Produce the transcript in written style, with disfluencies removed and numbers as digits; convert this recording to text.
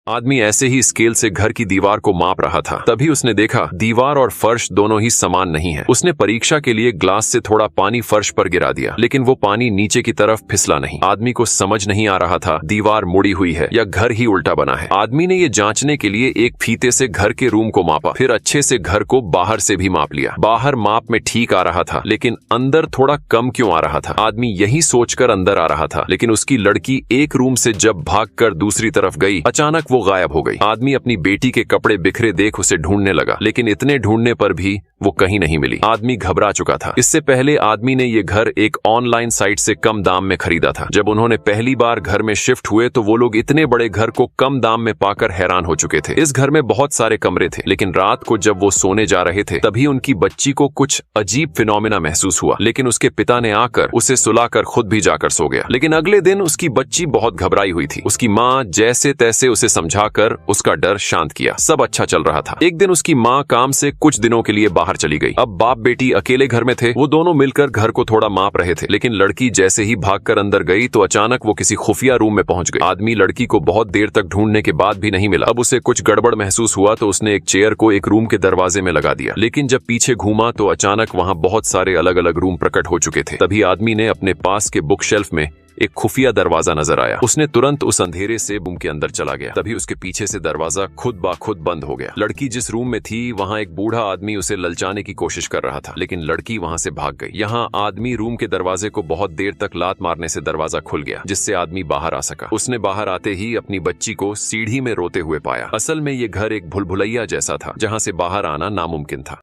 आदमी ऐसे ही स्केल से घर की दीवार को माप रहा था। तभी उसने देखा दीवार और फर्श दोनों ही समान नहीं है। उसने परीक्षा के लिए ग्लास से थोड़ा पानी फर्श पर गिरा दिया, लेकिन वो पानी नीचे की तरफ फिसला नहीं। आदमी को समझ नहीं आ रहा था दीवार मुड़ी हुई है या घर ही उल्टा बना है। आदमी ने ये जांचने के लिए एक फीते से घर के रूम को मापा, फिर अच्छे से घर को बाहर से भी माप लिया। बाहर माप में ठीक आ रहा था, लेकिन अंदर थोड़ा कम क्यों आ रहा था। आदमी यही सोचकर अंदर आ रहा था, लेकिन उसकी लड़की एक रूम से जब भागकर दूसरी तरफ गई, अचानक वो गायब हो गई। आदमी अपनी बेटी के कपड़े बिखरे देख उसे ढूंढने लगा, लेकिन इतने ढूंढने पर भी वो कहीं नहीं मिली। आदमी घबरा चुका था। इससे पहले आदमी ने ये घर एक ऑनलाइन साइट से कम दाम में खरीदा था। जब उन्होंने पहली बार घर में शिफ्ट हुए तो वो लोग इतने बड़े घर को कम दाम में पाकर हैरान हो चुके थे। इस घर में बहुत सारे कमरे थे, लेकिन रात को जब वो सोने जा रहे थे तभी उनकी बच्ची को कुछ अजीब फिनोमेना महसूस हुआ। लेकिन उसके पिता ने आकर उसे सुलाकर खुद भी जाकर सो गया। लेकिन अगले दिन उसकी बच्ची बहुत घबराई हुई थी। उसकी माँ जैसे तैसे उसे समझाकर उसका डर शांत किया। सब अच्छा चल रहा था। एक दिन उसकी माँ काम से कुछ दिनों के लिए बाहर चली गई। अब बाप बेटी अकेले घर में थे। वो दोनों मिलकर घर को थोड़ा माप रहे थे, लेकिन लड़की जैसे ही भागकर अंदर गई तो अचानक वो किसी खुफिया रूम में पहुंच गई। आदमी लड़की को बहुत देर तक ढूंढने के बाद भी नहीं मिला। अब उसे कुछ गड़बड़ महसूस हुआ तो उसने एक चेयर को एक रूम के दरवाजे में लगा दिया, लेकिन जब पीछे घूमा तो अचानक वहां बहुत सारे अलग अलग रूम प्रकट हो चुके थे। तभी आदमी ने अपने पास के बुक शेल्फ में एक खुफिया दरवाजा नजर आया। उसने तुरंत उस अंधेरे से रूम के अंदर चला गया। तभी उसके पीछे से दरवाजा खुद ब खुद बंद हो गया। लड़की जिस रूम में थी वहां एक बूढ़ा आदमी उसे ललचाने की कोशिश कर रहा था, लेकिन लड़की वहां से भाग गई। यहाँ आदमी रूम के दरवाजे को बहुत देर तक लात मारने से दरवाजा खुल गया, जिससे आदमी बाहर आ सका। उसने बाहर आते ही अपनी बच्ची को सीढ़ी में रोते हुए पाया। असल में ये घर एक भूलभुलैया जैसा था, जहाँ से बाहर आना नामुमकिन था।